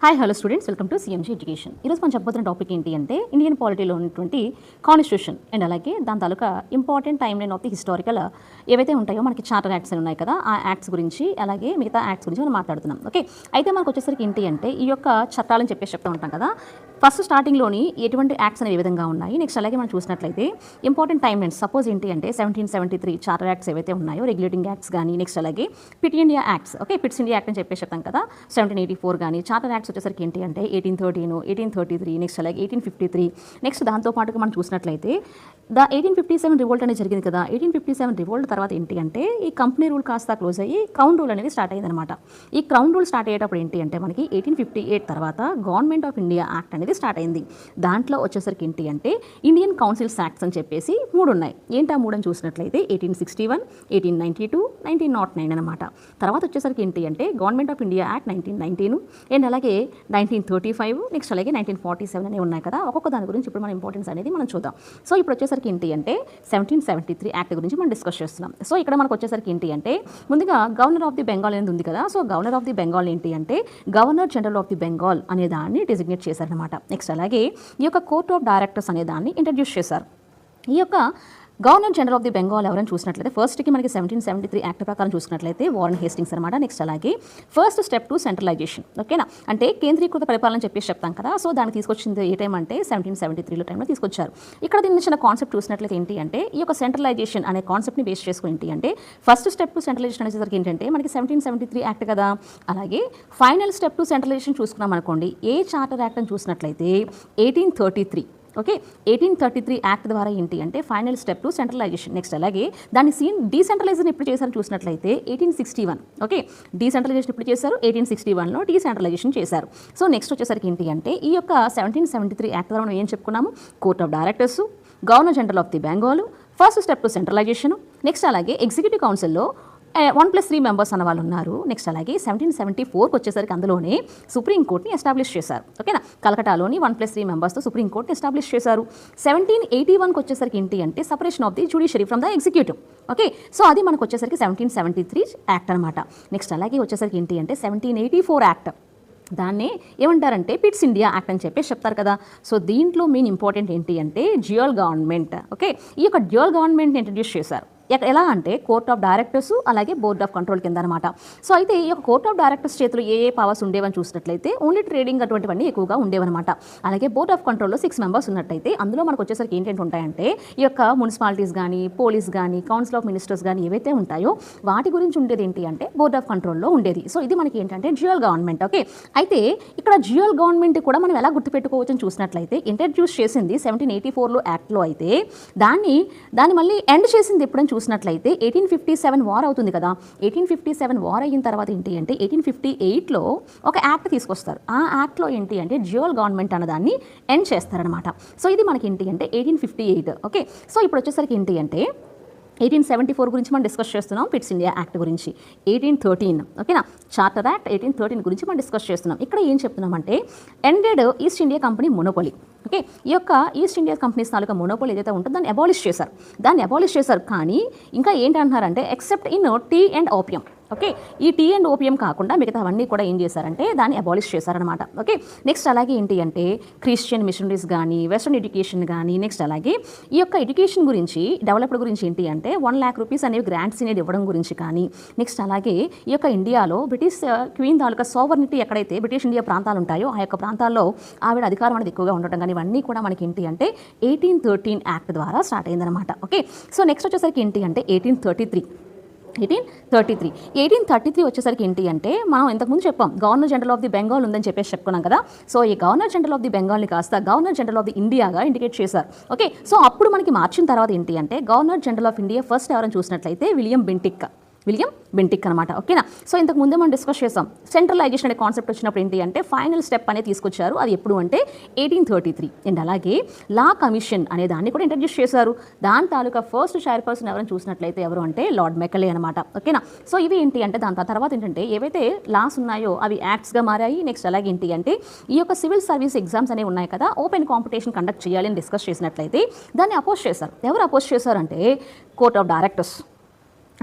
Hi hello students, welcome to CMG education. ఈరోజు మనం చెప్పబోతున్న topic ఏంటి అంటే ఇండియన్ పాలిటీలో ఉన్నటువంటి కాన్స్టిట్యూషన్ అండ్ అలాగే దాని తాలూకా important timeline of the historical ఏవైతే ఉంటాయో మనకి చార్టర్ యాక్ట్స్ ఉన్నాయి కదా, ఆ యాక్ట్స్ గురించి అలాగే మిగతా యాక్ట్స్ గురించి మనం మాట్లాడుతున్నాం. ఓకే, అయితే మనకు వచ్చేసరికి ఏంటి అంటే ఈ యొక్క చట్టాలని చెప్పేసి చెప్తూ ఉంటాం కదా. ఫస్ట్ స్టార్టింగ్లోని ఎటువంటి యాక్ట్స్ అనేవి ఏ విధంగా ఉన్నాయి, నెక్స్ట్ అలాగే మనం చూసినట్లయితే ఇంపార్టెంట్ టైమ్ లైన్స్ సపోజ్ ఏంటి అంటే 1773 చార్టర్ యాక్ట్స్ ఏవైతే ఉన్నాయో, రెగ్యులేటింగ్ యాక్ట్స్ కానీ, నెక్స్ట్ అలాగే Pitt India acts, okay Pitt's India act అని చెప్పేసి చెప్తాం కదా. 1784 కానీ చార్టర్ యాక్ట్స్ వచ్చేసరికి ఏంటి అంటే 1813, 1833, నెక్స్ట్ అలాగే 1853. నెక్స్ట్ దాంతోపాటుగా మనం చూసినట్లయితే 1857 రివోల్ట్ అనేది జరిగింది కదా. 1857 రివోల్ట్ తర్వాత ఏంటి అంటే ఈ కంపెనీ రూల్ కాస్త క్లోజ్ అయ్యి క్రౌన్ రూల్ అనేది స్టార్ట్ అయ్యింది అనమాట. ఈ క్రౌన్ రూల్ స్టార్ట్ అయ్యేటప్పుడు ఏంటి అంటే మనకి 1858 తర్వాత గవర్నమెంట్ ఆఫ్ ఇండియా యాక్ట్ అనేది స్టార్ట్ అయింది. దాంట్లో వచ్చేసరికి ఏంటి అంటే ఇండియన్ కౌన్సిల్స్ యాక్ట్స్ అని చెప్పేసి 3 ఉన్నాయి. ఏంటి ఆ 3 అని చూసినట్లయితే 1861, 1892, 1909 అనమాట. తర్వాత వచ్చేసరికి ఏంటి అంటే government of India act 1919 and అలాగే 1935, నెక్స్ట్ అలాగే 1947 అనేవి ఉన్నాయి కదా. ఒక్కొక్క దాని గురించి ఇప్పుడు మన ఇంపార్టెన్స్ అనేది మనం చూద్దాం. సో ఇప్పుడు వచ్చేసరికి ఏంటి అంటే 1773 యాక్ట్ గురించి మనం డిస్కస్ చేస్తున్నాం. సో ఇక్కడ మనకు వచ్చేసరికి ఏంటి అంటే ముందుగా గవర్నర్ ఆఫ్ ది బెంగాల్ అనేది ఉంది కదా. So governor of the Bengal ఏంటి అంటే governor general of the Bengal అనే దాన్ని డెసిగ్నేట్ చేశారనమాట. నెక్స్ట్ అలాగే ఈ యొక్క కోర్ట్ ఆఫ్ డైరెక్టర్స్ అనే దాన్ని ఇంట్రడ్యూస్ చేశారు. ఈ యొక్క governor general of the Bengal ఎవరైనా చూసినట్లయితే ఫస్ట్కి మనకి 1773 యాక్ట్ ప్రకారం చూసినట్లయితే వారన్ హేస్టింగ్స్ అనమాట. నెక్స్ట్ అలాగే ఫస్ట్ స్టెప్ టు సెంట్రలైజేషన్, ఓకేనా, అంటే కేంద్రీకృత పరిపాలన చెప్పేసి చెప్తాం కదా. సో దాన్ని తీసుకొచ్చింది ఏ టైం అంటే 1773 టైంలో తీసుకొచ్చారు. ఇక్కడ దీని చిన్న కాన్సెప్ట్ చూసినట్లయితే ఏంటి అంటే ఈ యొక్క సెంట్రలైజేషన్ అనే కాన్సెప్ట్ని బేస్ చేసుకుని ఏంటి అంటే ఫస్ట్ స్టెప్ టు సెంట్రలైజేషన్ అనేసరికి ఏంటంటే మనకి 1773 యాక్ట్ కదా. అలాగే ఫైనల్ స్టెప్ టు సెంట్రలైజేషన్ చూసుకున్నాం అనుకోండి, ఏ చార్టర్ యాక్ట్ అని చూసినట్లయితే 1833, ఓకే 1833 యాక్ట్ ద్వారా ఏంటి అంటే final step to centralisation. Next అలాగే దాన్ని డీసెంట్రలైజేషన్ ఎప్పుడు చేశారని చూసినట్లయితే 1861, ఓకే డీసెంట్రలైజేషన్ ఎప్పుడు చేశారు 1861లో డీసెంట్రలైజేషన్ చేశారు. సో నెక్స్ట్ వచ్చేసరికి ఏంటి అంటే ఈ యొక్క 1773 యాక్ట్ ద్వారా మనం ఏం చెప్పుకున్నాము, court of directors, governor general of the Bengal, first step to centralisation, next అలాగే ఎగ్జిక్యూటివ్ కౌన్సిల్లో 1+3 మెంబర్స్ అన్న వాళ్ళు ఉన్నారు. నెక్స్ట్ అలాగే 1774కి వచ్చేసరికి అందులోనే సుప్రీంకోర్టుని ఎస్టాబ్లిష్ చేశారు. ఓకేనా, కలకటాలోని 1+3 మెంబర్స్తో సుప్రీంకోర్టుని ఎస్టాబ్లిష్ చేశారు. 1781కి వచ్చేసరికి ఏంటి అంటే separation of the judiciary from the executive, okay so అది మనకు వచ్చేసరికి 1773 యాక్ట్ అనమాట. నెక్స్ట్ అలాగే వచ్చేసరికి ఏంటి అంటే 1784 యాక్ట్, దాన్నే ఏమంటారంటే పిట్స్ ఇండియా యాక్ట్ అని చెప్పేసి చెప్తారు కదా. సో దీంట్లో మెయిన్ ఇంపార్టెంట్ ఏంటి అంటే డ్యూయల్ గవర్నమెంట్, ఓకే ఈ యొక్క డ్యూయల్ గవర్నమెంట్ని ఇంట్రడ్యూస్ చేశారు. ఎలా అంటే కోర్ట్ ఆఫ్ డైరెక్టర్స్ అలాగే బోర్డ్ ఆఫ్ కంట్రోల్ కింద అనమాట. సో అయితే ఈ యొక్క కోర్ట్ ఆఫ్ డైరెక్టర్స్ చేతిలో ఏ పవర్స్ ఉండేవని చూసినట్లయితే ఓన్లీ ట్రేడింగ్ అటువంటివన్నీ ఎక్కువగా ఉండేవన్నమాట. అలాగే బోర్డ్ ఆఫ్ కంట్రోల్లో 6 మెంబర్స్ ఉన్నట్టయితే అందులో మనకు వచ్చేసరికి ఏంటంటే ఉంటాయంటే ఈ యొక్క మున్సిపాలిటీస్ కానీ, పోలీస్ కానీ, కౌన్సిల్ ఆఫ్ మినిస్టర్స్ కానీ ఏవైతే ఉంటాయో వాటి గురించి ఉండేది ఏంటి అంటే బోర్డ్ ఆఫ్ కంట్రోల్లో ఉండేది. సో ఇది మనకి ఏంటంటే డ్యూయల్ గవర్నమెంట్. ఓకే, అయితే ఇక్కడ డ్యూయల్ గవర్నమెంట్ కూడా మనం ఎలా గుర్తుపెట్టుకోవచ్చు అని చూసినట్లయితే ఇంట్రడ్యూస్ చేసింది 1784 యాక్ట్లో అయితే దాన్ని మళ్ళీ ఎండ్ చేసింది ఎప్పుడని చూసినట్లయితే 1857 వార్ అవుతుంది కదా. 1857 వార్ అయిన తర్వాత ఏంటి అంటే 1858లో ఒక యాక్ట్ తీసుకొస్తారు. ఆ యాక్ట్లో ఏంటి అంటే డ్యూయల్ గవర్నమెంట్ అన్నదాన్ని ఎండ్ చేస్తారనమాట. సో ఇది మనకి ఏంటి అంటే 1858. ఓకే, సో ఇప్పుడు వచ్చేసరికి ఏంటి అంటే 1874 గురించి మనం డిస్కస్ చేస్తున్నాం, పిట్స్ ఇండియా యాక్ట్ గురించి 1813, ఓకేనా చార్టర్ యాక్ట్ 1813 గురించి మనం డిస్కస్ చేస్తున్నాం. ఇక్కడ ఏం చెప్తున్నామంటే ended East India company monopoly, okay ఈ యొక్క ఈస్ట్ ఇండియా కంపెనీస్ తాలూకా మొనోపోలీ ఏదైతే ఉంటుందో దాన్ని అబాలిష్ చేశారు. కానీ ఇంకా ఏంటి అంటున్నారంటే except in tea and opium, okay ఈ టీ అండ్ ఓపియం కాకుండా మిగతా అవన్నీ కూడా ఏం చేశారంటే దాన్ని అబాలిష్ చేశారనమాట. ఓకే నెక్స్ట్ అలాగే ఏంటి అంటే క్రిస్టియన్ మిషనరీస్ కానీ, వెస్ట్రన్ ఎడ్యుకేషన్ కానీ, నెక్స్ట్ అలాగే ఈ యొక్క ఎడ్యుకేషన్ గురించి డెవలప్డ్ గురించి ఏంటి అంటే 1 lakh రూపీస్ అనేవి గ్రాంట్స్ అనేది ఇవ్వడం గురించి కానీ, నెక్స్ట్ అలాగే ఈ యొక్క ఇండియాలో బ్రిటిష్ క్వీన్ తాలూకా సోవర్నిటీ ఎక్కడైతే బ్రిటిష్ ఇండియా ప్రాంతాలు ఉంటాయో ఆ యొక్క ప్రాంతాల్లో ఆవిడ అధికారం అనేది ఎక్కువగా ఉండటం కానీ ఇవన్నీ కూడా మనకి ఏంటి అంటే 1813 యాక్ట్ ద్వారా స్టార్ట్ అయిందనమాట. ఓకే సో నెక్స్ట్ వచ్చేసరికి ఏంటి అంటే 1833 వచ్చేసరికి ఏంటి అంటే మనం ఇంతకుముందు చెప్పాం governor general of the Bengal ఉందని చెప్పేసి చెప్పుకున్నాం కదా. సో ఈ గవర్నర్ జనరల్ ఆఫ్ ది బెంగాల్ని కాస్త గవర్నర్ జనరల్ ఆఫ్ ది ఇండియాగా ఇండికేట్ చేశారు. ఓకే సో అప్పుడు మనకి మార్చిన తర్వాత ఏంటి అంటే governor general of India first ఎవరైనా చూసినట్లయితే విలియం బెంటిక్ అనమాట. ఓకేనా సో ఇంతకు ముందే మనం డిస్కస్ చేసాం సెంట్రలైజేషన్ అనే కాన్సెప్ట్ వచ్చినప్పుడు ఏంటి అంటే ఫైనల్ స్టెప్ అనేది తీసుకొచ్చారు. అది ఎప్పుడు అంటే 1833 అండ్ అలాగే లా కమిషన్ అనే దాన్ని కూడా ఇంట్రడ్యూస్ చేశారు. దాని తాలూకా ఫస్ట్ చైర్పర్సన్ ఎవరైనా చూసినట్లయితే ఎవరు అంటే లార్డ్ మెకలే అనమాట. ఓకేనా సో ఇవి ఏంటి అంటే దాని తర్వాత ఏంటంటే ఏవైతే లాస్ ఉన్నాయో అవి యాక్ట్స్గా మారాయి. నెక్స్ట్ అలాగే ఏంటి అంటే ఈ యొక్క సివిల్ సర్వీస్ ఎగ్జామ్స్ అనేవి ఉన్నాయి కదా, ఓపెన్ కాంపిటీషన్ కండక్ట్ చేయాలి అని డిస్కస్ చేసినట్లయితే దాన్ని అపోజ్ చేశారు. ఎవరు అపోజ్ చేశారంటే కోర్ట్ ఆఫ్ డైరెక్టర్స్,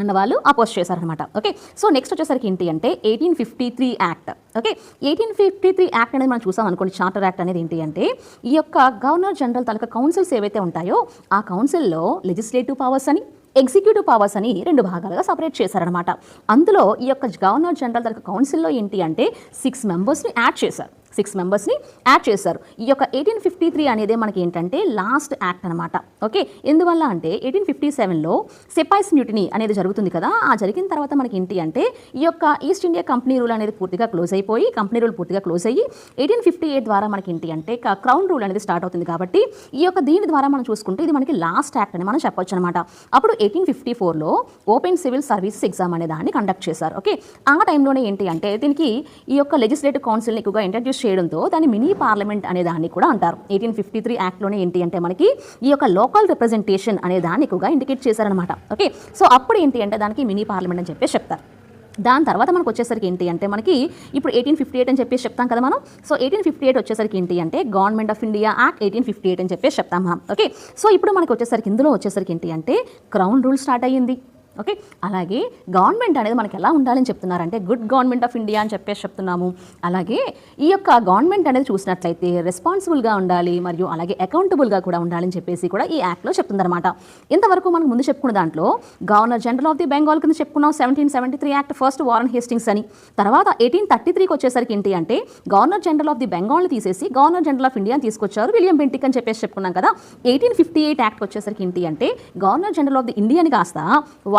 అన్న వాళ్ళు అపోజ్ చేశారనమాట. ఓకే, సో నెక్స్ట్ వచ్చేసరికి ఏంటి అంటే 1853 యాక్ట్. ఓకే, 1853 యాక్ట్ అనేది మనం చూసాం అనుకోండి. చార్టర్ యాక్ట్ అనేది ఏంటి అంటే ఈ యొక్క గవర్నర్ జనరల్ తాలూకా కౌన్సిల్స్ ఏవైతే ఉంటాయో ఆ కౌన్సిల్లో లెజిస్లేటివ్ పవర్స్ అని ఎగ్జిక్యూటివ్ పవర్స్ అని 2 భాగాలుగా సపరేట్ చేశారనమాట. అందులో ఈ యొక్క గవర్నర్ జనరల్ తరగతి కౌన్సిల్లో ఏంటి అంటే 6 మెంబర్స్ని యాడ్ చేశారు. ఈ యొక్క 1853 అనేది మనకి ఏంటంటే లాస్ట్ యాక్ట్ అనమాట. ఓకే, ఎందువల్ల అంటే 1857లో సెపాయిస్ మ్యూటినీ అనేది జరుగుతుంది కదా. ఆ జరిగిన తర్వాత మనకి ఏంటి అంటే ఈ యొక్క ఈస్ట్ ఇండియా కంపెనీ రూల్ అనేది పూర్తిగా క్లోజ్ అయిపోయి 1858 ద్వారా మనకి ఏంటి అంటే క్రౌన్ రూల్ అనేది స్టార్ట్ అవుతుంది. కాబట్టి ఈ యొక్క దీని ద్వారా మనం చూసుకుంటే ఇది మనకి లాస్ట్ యాక్ట్ అని మనం చెప్పొచ్చు అనమాట. అప్పుడు 1854లో ఓపెన్ సివిల్ సర్వీసెస్ ఎగ్జామ్ అనే దాన్ని కండక్ట్ చేశారు. ఓకే, ఆ టైంలోనే ఏంటి అంటే దీనికి ఈ యొక్క లెజిస్లేటివ్ కౌన్సిల్ని ఎక్కువగా ఇంట్రడ్యూస్ చేయడంతో దాన్ని మినీ పార్లమెంట్ అనే దాన్ని కూడా అంటారు. 1853 యాక్ట్లోనే ఏంటి అంటే మనకి ఈ యొక్క లోకల్ రిప్రజెంటేషన్ అనే దాన్ని ఎక్కువగా ఇండికేట్ చేశారనమాట. ఓకే, సో అప్పుడు ఏంటి అంటే దానికి మినీ పార్లమెంట్ అని చెప్పేసి చెప్తారు. దాని తర్వాత మనకు వచ్చేసరికి ఏంటి అంటే మనకి ఇప్పుడు 1858 అని చెప్పేసి చెప్తాం కదా మనం. సో 1858 వచ్చేసరికి ఏంటి అంటే గవర్నమెంట్ ఆఫ్ ఇండియా యాక్ట్ 1858 అని చెప్పేసి చెప్తాం మనం. ఓకే, సో ఇప్పుడు మనకు వచ్చేసరికి ఇందులో వచ్చేసరికి ఏంటి అంటే క్రౌన్ రూల్ స్టార్ట్ అయ్యింది. ఓకే, అలాగే గవర్నమెంట్ అనేది మనకి ఎలా ఉండాలని చెప్తున్నారంటే గుడ్ గవర్నమెంట్ ఆఫ్ ఇండియా అని చెప్పేసి చెప్తున్నాము. అలాగే ఈ యొక్క గవర్నమెంట్ అనేది చూసినట్లయితే రెస్పాన్సిబుల్గా ఉండాలి మరియు అలాగే అకౌంటబుల్గా కూడా ఉండాలని చెప్పేసి కూడా ఈ యాక్ట్లో చెప్తుందన్నమాట. ఇంతవరకు మనం ముందు చెప్పుకున్న దాంట్లో governor general of the Bengal కింద చెప్పుకున్నాం 1773 యాక్ట్, ఫస్ట్ వారన్ హేస్టింగ్స్ అని. తర్వాత 1833కి వచ్చేసరికి ఏంటి అంటే గవర్నర్ జనరల్ ఆఫ్ ది బెంగాల్ని తీసేసి గవర్నర్ జనరల్ ఆఫ్ ఇండియాని తీసుకొచ్చారు, విలియం బెంటిక్ అని చెప్పేసి చెప్పుకున్నాం కదా. 1858 యాక్ట్ వచ్చేసరికి ఏంటి అంటే గవర్నర్ జనరల్ ఆఫ్ ది ఇండియాని కాస్త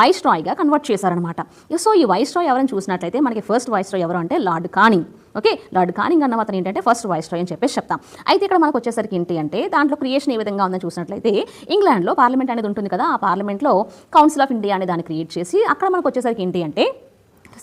వైస్రాయ్గా కన్వర్ట్ చేశారనమాట. సో ఈ వైస్రాయ్ ఎవరైనా చూసినట్లయితే మనకి ఫస్ట్ వైస్రాయ్ ఎవరు అంటే lord Canning. Okay, lord Canning అన్న అతను ఏంటంటే ఫస్ట్ వైస్రాయ్ అని చెప్పేసి చెప్తాం. అయితే ఇక్కడ మనకు వచ్చేసరికి ఏంటి అంటే దాంట్లో క్రియేషన్ ఏ విధంగా ఉందని చూసినట్లయితే ఇంగ్లాండ్లో పార్లమెంట్ అనేది ఉంటుంది కదా. ఆ పార్లమెంట్లో కౌన్సిల్ ఆఫ్ ఇండియా అనే దాన్ని క్రియేట్ చేసి అక్కడ మనకు వచ్చేసరికి ఏంటి అంటే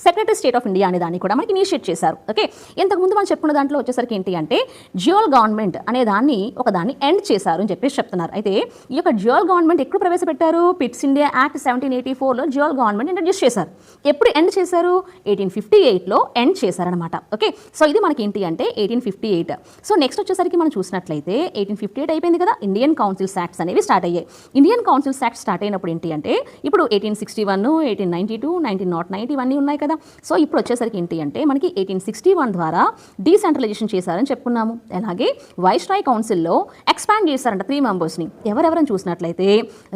సెక్రటరీ స్టేట్ ఆఫ్ ఇండియా అనే దాన్ని కూడా మనకి ఇనిషియేట్ చేశారు. ఓకే, ఇంతకుముందు మనం చెప్పుకున్న దాంట్లో వచ్చేసరికి ఏంటి అంటే డ్యూయల్ గవర్నమెంట్ అనే దాన్ని ఒకదాన్ని ఎండ్ చేశారు అని చెప్పేసి చెప్తున్నారు. అయితే ఈ యొక్క డ్యూయల్ గవర్నమెంట్ ఎప్పుడు ప్రవేశపెట్టారు? పిట్స్ ఇండియా యాక్ట్ 1784లో డ్యూయల్ గవర్నమెంట్ ఇంట్రడ్యూస్ చేశారు. ఎప్పుడు ఎండ్ చేశారు? 1858లో ఎండ్ చేశారనమాట. ఓకే, సో ఇది మనకి ఏంటి అంటే 1858. సో నెక్స్ట్ వచ్చేసరికి మనం చూసినట్లయితే 1858 అయిపోయింది కదా. ఇండియన్ కౌన్సిల్స్ యాక్ట్స్ అనేవి స్టార్ట్ అయ్యాయి. ఇండియన్ కౌన్సిల్స్ యాక్ట్ స్టార్ట్ అయినప్పుడు ఏంటి అంటే ఇప్పుడు 1861, 1892, 1909 ఇవన్నీ ఉన్నాయి కదా. సో ఇప్పుడు వచ్చేసరికి ఏంటి అంటే మనకి 1861 ద్వారా డీసెంట్రలైజేషన్ చేశారని చెప్పుకున్నాము. అలాగే వైస్రాయ్ కౌన్సిల్లో ఎక్స్పాండ్ చేశారంట 3 మెంబర్స్ని. ఎవరెవరని చూసినట్లయితే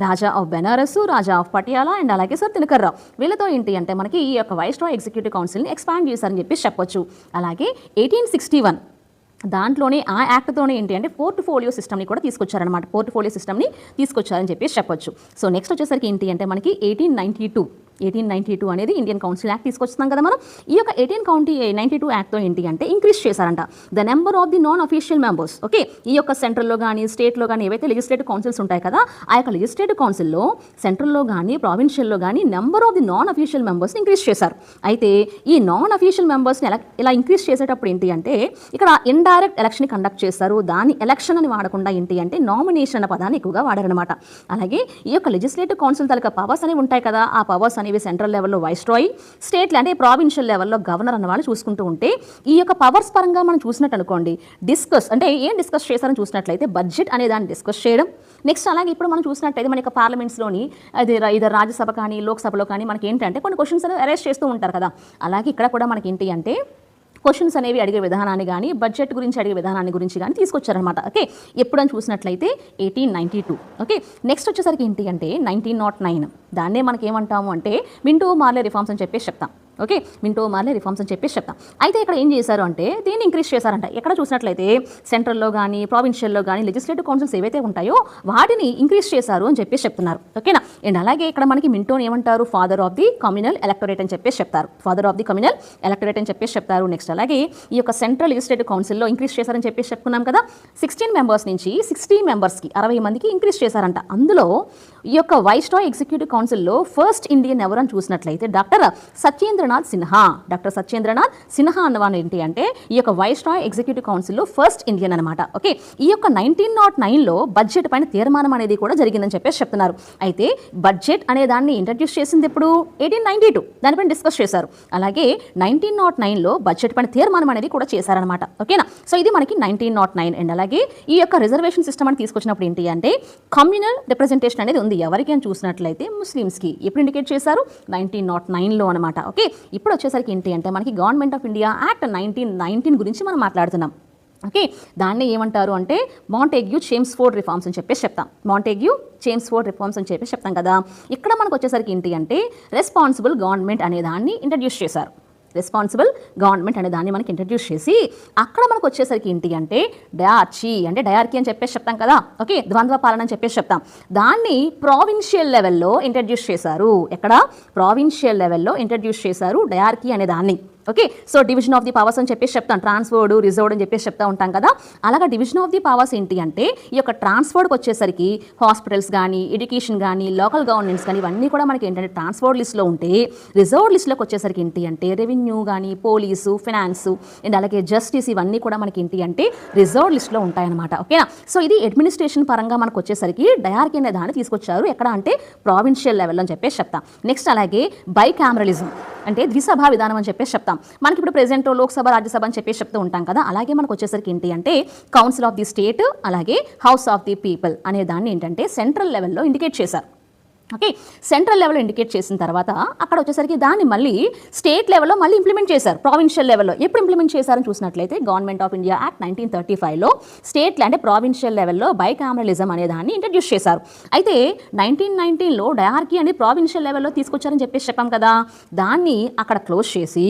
Raja of Benares, Raja of Patiala and అలాగే సర్ దినకర్రావు. వీళ్ళతో ఏంటి అంటే మనకి ఈ యొక్క వైస్రాయ్ ఎగ్జిక్యూటివ్ కౌన్సిల్ని ఎక్స్పాండ్ చేశారని చెప్పి చెప్పొచ్చు. అలాగే 1861 దాంట్లోనే ఆ యాక్ట్తోనే ఏంటి అంటే పోర్ట్ఫోలియో సిస్టమ్ని కూడా తీసుకొచ్చారనమాట. పోర్ట్ఫోలియో సిస్టమ్ని తీసుకొచ్చారని చెప్పేసి చెప్పొచ్చు. సో నెక్స్ట్ వచ్చేసరికి ఏంటి అంటే మనకి 1892 అనేది ఇండియన్ కౌన్సిల్ యాక్ట్ తీసుకొస్తున్నాం కదా మనం. ఈ యొక్క 1892 యాక్ట్తో ఏంటి అంటే ఇంక్రీజ్ చేశారంట the number of the non official members. Okay, ఈ యొక్క సెంట్రల్లో కానీ స్టేట్లో కానీ ఏవైతే లెజిస్లేటివ్ కౌన్సిల్స్ ఉంటాయి కదా ఆ యొక్క లెజిస్లేటివ్ కౌన్సిల్లో సెంట్రల్లో కానీ ప్రావిన్షియల్లో కానీ number of the non official మెంబర్స్ని ఇంక్రీజ్ చేశారు. అయితే ఈ నాన్ అఫీషియల్ మెంబర్స్ని ఇలా ఇంక్రీజ్ చేసేటప్పుడు ఏంటి అంటే ఇక్కడ ఇండైరెక్ట్ ఎలక్షన్ కండక్ట్ చేస్తారు. దాన్ని ఎలక్షన్ అని వాడకుండా ఏంటి అంటే నామినేషన్ అనే పదాన్ని ఎక్కువగా వాడారనమాట. అలాగే ఈ యొక్క లెజిస్లేటివ్ కౌన్సిల్ తాలూకా పవర్స్ అనేవి ఉంటాయి కదా ఆ పవర్స్ అనేవి సెంట్రల్ లెవెల్లో వైస్రాయ్, స్టేట్ అంటే ప్రావిన్షియల్ లెవెల్లో గవర్నర్ అన్న వాళ్ళు చూసుకుంటూ ఉంటే ఈ యొక్క పవర్స్ పరంగా మనం చూసినట్టు అనుకోండి డిస్కస్ అంటే ఏం డిస్కస్ చేశారని చూసినట్లయితే బడ్జెట్ అనే దాన్ని డిస్కస్ చేయడం. నెక్స్ట్ అలాగే ఇప్పుడు మనం చూసినట్టయితే మన యొక్క పార్లమెంట్స్లోని అది ఇద్దరు రాజ్యసభ కానీ లోక్సభలో కానీ మనకి ఏంటంటే కొన్ని క్వశ్చన్స్ అనేవి అరేంజ్ చేస్తూ ఉంటారు కదా. అలాగే ఇక్కడ కూడా మనకి ఏంటి అంటే క్వశ్చన్స్ అనేవి అడిగే విధానాన్ని కానీ బడ్జెట్ గురించి అడిగే విధానాన్ని గురించి కానీ తీసుకొచ్చారనమాట. ఓకే, ఎప్పుడని చూసినట్లయితే 1892. ఓకే, నెక్స్ట్ వచ్చేసరికి ఏంటి అంటే 1909 దాన్నే మనకి ఏమంటాము అంటే మింటో మార్లే రిఫార్మ్స్ అని చెప్పేసి చెప్తాం. ఓకే, మింటో మార్లే రిఫార్మ్స్ అని చెప్పేసి చెప్తాం. అయితే ఇక్కడ ఏం చేశారు అంటే దీన్ని ఇంక్రీజ్ చేశారంట. ఎక్కడ చూసినట్లయితే సెంట్రల్లో కానీ ప్రావిన్షియల్లో కానీ లెజిస్లేటివ్ కౌన్సిల్స్ ఏవైతే ఉంటాయో వాటిని ఇంక్రీజ్ చేశారు అని చెప్పేసి చెప్తున్నారు. ఓకేనా, అండ్ అలాగే ఇక్కడ మనకి మింటోని ఏమంటారు father of the communal electorate అని చెప్పేసి చెప్తారు. Father of the communal electorate అని చెప్పేసి చెప్తారు. నెక్స్ట్ అలాగే ఈ యొక్క సెంట్రల్ లెజిస్లేటివ్ కౌన్సిల్లో ఇంక్రీజ్ చేశారని చెప్పేసి చెప్పుకున్నాం కదా. 16 మెంబర్స్ నుంచి 60 మెంబర్స్కి 60 మందికి ఇంక్రీజ్ చేశారంట. అందులో ఈ యొక్క వైస్రాయ్ ఎగ్జిక్యూటివ్ కౌన్సిల్లో ఫస్ట్ ఇండియన్ ఎవరని చూసినట్లయితే డాక్టర్ సత్యేంద్రనాథ్ సత్యేంద్రనాథ్ సిన్హా. డాక్టర్ సత్యేంద్రనాథ్ సిన్హా అన్నవాడు ఏంటి అంటే ఈ యొక్క వైస్రాయ్ ఎగ్జిక్యూటివ్ కౌన్సిల్లో ఫస్ట్ ఇండియన్ అనమాట. ఓకే, ఈ యొక్క 1909లో బడ్జెట్ పైన తీర్మానం అనేది కూడా జరిగిందని చెప్పేసి చెప్తున్నారు. అయితే బడ్జెట్ అనే దాన్ని ఇంట్రడ్యూస్ చేసింది ఇప్పుడు 1892, దానిపైన డిస్కస్ చేశారు. అలాగే 1909లో బడ్జెట్ పైన తీర్మానం అనేది కూడా చేశారనమాట. ఓకేనా, సో ఇది మనకి 1909. అండ్ అలాగే ఈ యొక్క రిజర్వేషన్ సిస్టమ్ అని తీసుకొచ్చినప్పుడు ఏంటి అంటే కమ్యూనల్ రిప్రజెంటేషన్ అనేది ఉంది. ఎవరికి అని చూసినట్లయితే ముస్లిమ్స్కి. ఎప్పుడు ఇండికేట్ చేశారు? 1909లో అనమాట. ఓకే, ఇప్పుడు వచ్చేసరికి ఏంటి అంటే మనకి గవర్నమెంట్ ఆఫ్ ఇండియా యాక్ట్ 1919 గురించి మనం మాట్లాడుతున్నాం. ఓకే, దాన్ని ఏమంటారు అంటే మాంటేగ్యూ చేమ్స్ఫోర్డ్ రిఫార్మ్స్ అని చెప్పేసి చెప్తాం. మాంటేగ్యూ చేమ్స్ఫోర్డ్ రిఫార్మ్స్ అని చెప్పేసి చెప్తాం కదా. ఇక్కడ మనకు వచ్చేసరికి ఏంటి అంటే రెస్పాన్సిబుల్ గవర్నమెంట్ అనే దాన్ని ఇంట్రడ్యూస్ చేశారు. రెస్పాన్సిబుల్ గవర్నమెంట్ అనే దాన్ని మనకి ఇంట్రడ్యూస్ చేసి అక్కడ మనకు వచ్చేసరికి ఏంటి అంటే డయార్చీ అంటే డయార్కీ అని చెప్పేసి చెప్తాం కదా. ఓకే, ద్వంద్వ పాలన అని చెప్పేసి చెప్తాం. దాన్ని ప్రావిన్షియల్ లెవెల్లో ఇంట్రడ్యూస్ చేశారు. ఎక్కడ? ప్రావిన్షియల్ లెవెల్లో ఇంట్రడ్యూస్ చేశారు డయార్కీ అనే దాన్ని. Okay, so division of the powers అని చెప్పేసి చెప్తాం. ట్రాన్స్ఫర్డ్, రిజర్వ్డ్ అని చెప్పేసి చెప్తా ఉంటాం కదా. అలాగా డివిజన్ ఆఫ్ ది పవర్స్ ఏంటి అంటే ఈ యొక్క ట్రాన్స్ఫర్డ్కి వచ్చేసరికి హాస్పిటల్స్ కానీ, ఎడ్యుకేషన్ కానీ, లోకల్ గవర్నెన్స్ కానీ ఇవన్నీ కూడా మనకి ఏంటంటే ట్రాన్స్ఫర్డ్ లిస్ట్లో ఉంటే, రిజర్వ్డ్ లిస్ట్లోకి వచ్చేసరికి ఏంటి అంటే రెవెన్యూ కానీ, పోలీసు, ఫినాన్స్ అండ్ అలాగే జస్టిస్ ఇవన్నీ కూడా మనకి ఏంటి అంటే రిజర్వ్డ్ లిస్ట్లో ఉంటాయన్నమాట. ఓకేనా, సో ఇది అడ్మినిస్ట్రేషన్ పరంగా మనకు వచ్చేసరికి డయార్కీ అనే దాన్ని తీసుకొచ్చారు. ఎక్కడ అంటే ప్రావిన్షియల్ లెవెల్లో అని చెప్పేసి చెప్తాం. నెక్స్ట్ అలాగే బైకామరలిజం అంటే ద్విసభా విధానం అని చెప్పేసి చెప్తాం. మనకి ఇప్పుడు ప్రెజెంట్ లోక్సభ, రాజ్యసభ అని చెప్పేసి చెప్తూ ఉంటాం కదా. అలాగే మనకు వచ్చేసరికి ఏంటి అంటే కౌన్సిల్ ఆఫ్ ది స్టేట్ అలాగే హౌస్ ఆఫ్ ది పీపుల్ అనే దాన్ని ఏంటంటే సెంట్రల్ లెవెల్లో ఇండికేట్ చేశారు. ఓకే, సెంట్రల్ లెవెల్లో ఇండికేట్ చేసిన తర్వాత అక్కడ వచ్చేసరికి దాన్ని మళ్ళీ స్టేట్ లెవెల్లో మళ్ళీ ఇంప్లిమెంట్ చేశారు. ప్రావిన్షియల్ లెవెల్లో ఎప్పుడు ఇంప్లిమెంట్ చేశారని చూసినట్లయితే గవర్నమెంట్ ఆఫ్ ఇండియా యాక్ట్ 1935లో స్టేట్ అంటే ప్రావిన్షియల్ లెవెల్లో బైకామరలిజం అనే దాన్ని ఇంట్రడ్యూస్ చేశారు. అయితే 1919లో డయార్కీ అనేది ప్రావిన్షియల్ లెవెల్లో తీసుకొచ్చారని చెప్పేసి చెప్పాం కదా. దాన్ని అక్కడ క్లోజ్ చేసి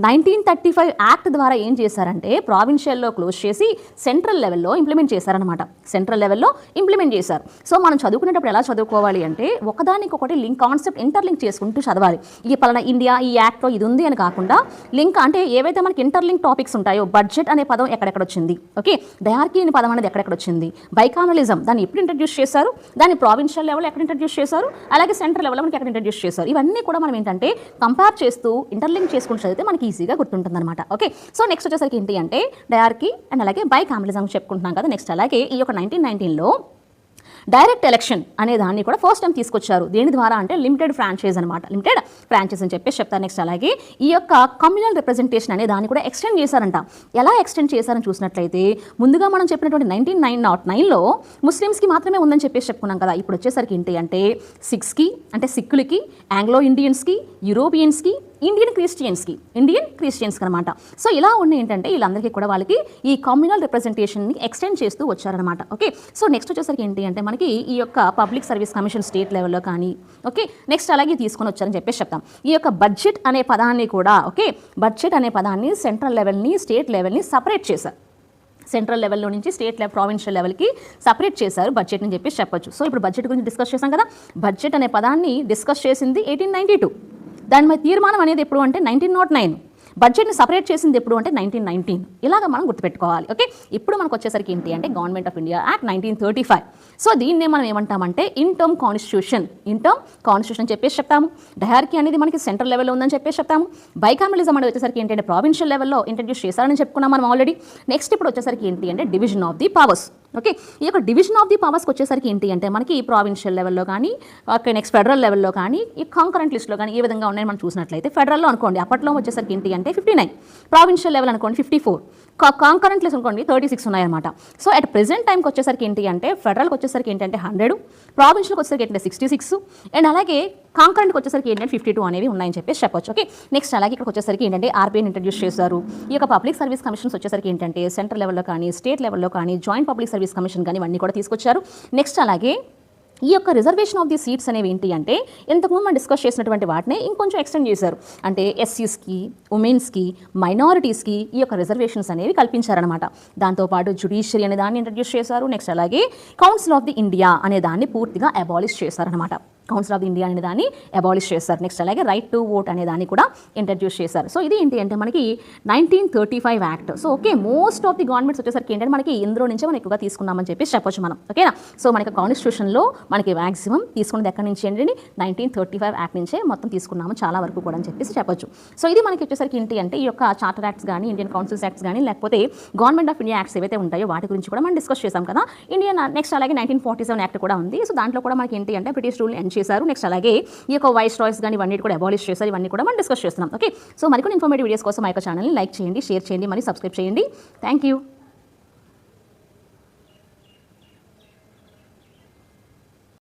1935 యాక్ట్ ద్వారా ఏం చేశారంటే ప్రావిన్షియల్లో క్లోజ్ చేసి సెంట్రల్ లెవెల్లో ఇంప్లిమెంట్ చేశారనమాట. సెంట్రల్ లెవెల్లో ఇంప్లిమెంట్ చేశారు. సో మనం చదువుకునేటప్పుడు ఎలా చదువుకోవాలి అంటే ఒకదానికొకటి లింక్ కాన్సెప్ట్ ఇంటర్లింక్ చేసుకుంటూ చదవాలి. ఈ పలానా ఇండియా ఈ యాక్ట్లో ఇది ఉంది అని కాకుండా లింక్ అంటే ఏవైతే మనకి ఇంటర్లింక్ టాపిక్స్ ఉంటాయో బడ్జెట్ అనే పదం ఎక్కడెక్కడ వచ్చింది, ఓకే, డయార్కీ అనే పదం అనేది ఎక్కడెక్కడ వచ్చింది, బైకామరలిజం దాన్ని ఎప్పుడు ఇంట్రడ్యూస్ చేశారు, దాన్ని ప్రావిన్షియల్ లెవెల్ ఎక్కడ ఇంట్రడ్యూస్ చేశారు, అలాగే సెంట్రల్ లెవెల్ మనకి ఎక్కడ ఇంట్రడ్యూస్ చేశారు, ఇవన్నీ కూడా మనం ఏంటంటే కంపేర్ చేస్తూ ఇంటర్లింక్ చేసుకుంటూ చదివితే మనకి ఈజీగా గుర్తుంటుంది అనమాట. ఓకే, సో నెక్స్ట్ వచ్చేసరికి ఏంటి అంటే డయార్కీ అండ్ అలాగే బైకామరలిజం చెప్పుకుంటున్నాం కదా. నెక్స్ట్ అలాగే ఈ యొక్క 1919లో డైరెక్ట్ ఎలక్షన్ అనే దాన్ని కూడా ఫస్ట్ టైం తీసుకొచ్చారు. దేని ద్వారా అంటే లిమిటెడ్ ఫ్రాంచైజ్ అనమాట. లిమిటెడ్ ఫ్రాంచైజ్ అని చెప్పేసి చెప్తారు. నెక్స్ట్ అలాగే ఈ యొక్క కమ్యూనల్ రిప్రజెంటేషన్ అనే దాన్ని కూడా ఎక్స్టెండ్ చేశారంట. ఎలా ఎక్స్టెండ్ చేశారని చూసినట్లయితే ముందుగా మనం చెప్పినటువంటి 1909లో ముస్లిమ్స్కి మాత్రమే ఉందని చెప్పేసి చెప్పుకున్నాం కదా. ఇప్పుడు వచ్చేసరికి ఏంటి అంటే సిక్స్కి అంటే సిక్కులకి, ఆంగ్లో ఇండియన్స్కి, యూరోపియన్స్కి, ఇండియన్ క్రిస్టియన్స్కి అనమాట. సో ఇలా ఉన్న ఏంటంటే వీళ్ళందరికీ కూడా వాళ్ళకి ఈ కమ్యూనల్ రిప్రజెంటేషన్ని ఎక్స్టెండ్ చేస్తూ వచ్చారనమాట. ఓకే, సో నెక్స్ట్ వచ్చేసరికి ఏంటి అంటే మనకి ఈ యొక్క పబ్లిక్ సర్వీస్ కమిషన్ స్టేట్ లెవెల్లో కానీ, ఓకే, నెక్స్ట్ అలాగే తీసుకొని వచ్చారని చెప్పేసి చెప్తాం. ఈ యొక్క బడ్జెట్ అనే పదాన్ని కూడా, ఓకే, బడ్జెట్ అనే పదాన్ని సెంట్రల్ లెవెల్ని, స్టేట్ లెవెల్ని సపరేట్ చేశారు. సెంట్రల్ లెవెల్లో నుంచి స్టేట్ లెవెల్, ప్రావిన్షియల్ లెవెల్కి సపరేట్ చేశారు బడ్జెట్ అని చెప్పేసి చెప్పొచ్చు. సో ఇప్పుడు బడ్జెట్ గురించి డిస్కస్ చేశాం కదా. బడ్జెట్ అనే పదాన్ని డిస్కస్ చేసింది 1892. దాని మీద తీర్మానం అనేది ఎప్పుడు అంటే 1909. బడ్జెట్ని సపరేట్ చేసింది ఎప్పుడు అంటే 1919. ఇలాగ మనం గుర్తుపెట్టుకోవాలి. ఓకే, ఇప్పుడు మనకు వచ్చేసరికి ఏంటి అంటే government of India act 1935. So దీన్నే మనం ఏమంటామంటే ఇన్ టర్మ్ కాన్స్టిట్యూషన్ అని చెప్పేసి చెప్తాము. డయార్కీ అనేది మనకి సెంట్రల్ లెవెల్లో ఉందని చెప్పేసి చెప్తాము. బైకామరలిజం అనేది వచ్చేసరికి ఏంటంటే ప్రావిన్షియల్ లెవెల్లో ఇంట్రడ్యూస్ చేశారని చెప్పుకున్నాం మనం ఆల్రెడీ. నెక్స్ట్ ఇప్పుడు వచ్చేసరికి ఏంటి అంటే division of the powers. Okay, ఈ యొక్క డివిజన్ ఆఫ్ ది పవర్స్కి వచ్చేసరికి ఏంటి అంటే మనకి ప్రావిన్షియల్ లెవెల్లో కానీ, ఓకే, నెక్స్ట్ ఫెడరల్ లెవెల్లో కానీ, ఈ కాంకరెంట్ లిస్ట్లో కానీ ఏ విధంగా ఉన్నాయని మనం చూసినట్లయితే ఫెడరల్లో అనుకోండి అప్పట్లో వచ్చేసరికి ఏంటి అంటే 59, ప్రావిన్షియల్ లెవెల్ అనుకోండి 54, కాంకరెంట్ లిస్ట్ అనుకోండి 36 ఉన్నాయన్నమాట. సో అట్ ప్రెజెంట్ టైంకి వచ్చేసరికి ఏంటి అంటే ఫెడరల్కి వచ్చేసరికి ఏంటంటే 100, ప్రావిన్షియల్కి వచ్చేసరికి ఏంటంటే 66 అండ్ అలాగే కాంకరెంట్కి వచ్చేసరికి ఏంటంటే 52 అనేవి ఉన్నాయని చెప్పేసి చెప్పొచ్చు. ఓకే, నెక్స్ట్ అలాగే ఇక్కడికి వచ్చేసరికి ఏంటంటే ఆర్బీఐని ఇంట్రడ్యూస్ చేశారు. ఈ యొక్క పబ్లిక్ సర్వీస్ కమిషన్స్ వచ్చేసరికి ఏంటంటే సెంట్రల్ లెవెల్లో కానీ, స్టేట్ లెవెల్లో కానీ, జాయింట్ పబ్లిక్ సర్వీస్ కమిషన్ కానీ ఇవన్నీ కూడా తీసుకొచ్చారు. నెక్స్ట్ అలాగే ఈ యొక్క రిజర్వేషన్ ఆఫ్ ది సీట్స్ అనేవి ఏంటి అంటే ఇంతకుముందు మనం డిస్కస్ చేసినటువంటి వాటిని ఇంకొంచెం ఎక్స్టెండ్ చేశారు. అంటే ఎస్సీస్కి, ఉమెన్స్కి, మైనారిటీస్కి ఈ యొక్క రిజర్వేషన్స్ అనేవి కల్పించారనమాట. దాంతోపాటు జ్యుడిషియరీ అనే దాన్ని ఇంట్రడ్యూస్ చేశారు. నెక్స్ట్ అలాగే కౌన్సిల్ ఆఫ్ ది ఇండియా అనే దాన్ని పూర్తిగా అబాలిష్ చేశారనమాట. కౌన్సిల్ ఆఫ్ ఇండియా అనే దాన్ని అబాలిష్ చేశారు. నెక్స్ట్ అలాగే రైట్ టు ఓట్ అనే దాన్ని కూడా ఇంట్రడ్యూస్ చేశారు. సో ఇది ఏంటి అంటే మనకి 1935 act. So okay, most of the governments వచ్చేసరికి ఏంటంటే మనకి ఇందులో నుంచే మనం ఎక్కువగా తీసుకున్నామని చెప్పేసి చెప్పొచ్చు మనం. ఓకేనా? సో మనకి కాన్స్టిట్యూషన్లో మనకి మ్యాక్సిమం తీసుకున్నది ఎక్కడి నుంచి ఏంటంటే 1935 యాక్ట్ నుంచే మొత్తం తీసుకున్నాము చాలా వరకు కూడా అని చెప్పేసి చెప్పొచ్చు. సో ఇది మనకి వచ్చేసరికి ఏంటి అంటే ఈ యొక్క చార్టర్ యాక్ట్స్ కానీ, ఇండియన్ కౌన్సిల్స్ యాక్ట్స్ కానీ, లేకపోతే గవర్నమెంట్ ఆఫ్ ఇండియా యాక్ట్స్ ఏవైతే ఉంటాయో వాటి గురించి కూడా మనం డిస్కస్ చేసాం కదా. ఇండియన్ నెక్స్ట్ అలాగే 1947 యాక్ట్ కూడా ఉంది. సో దాంట్లో కూడా మనకి ఏంటి అంటే బ్రిటిష్ రూల్ ఎండ్ చేశారు. నెక్స్ట్ అలాగే ఈ యొక్క వైస్ రాయ్స్ కానీ ఇవన్నీ కూడా అబాలిష్ చేశారు. ఇవన్నీ కూడా మనం డిస్కస్ చేస్తున్నాం. ఓకే, సో మరికొన్ని ఇన్ఫర్మేటివ్ వీడియోస్ కోసం మా యొక్క ఛానల్ని లైక్ చేయండి, షేర్ చేయండి, మరియు సబ్స్క్రైబ్ చేయండి. Thank you.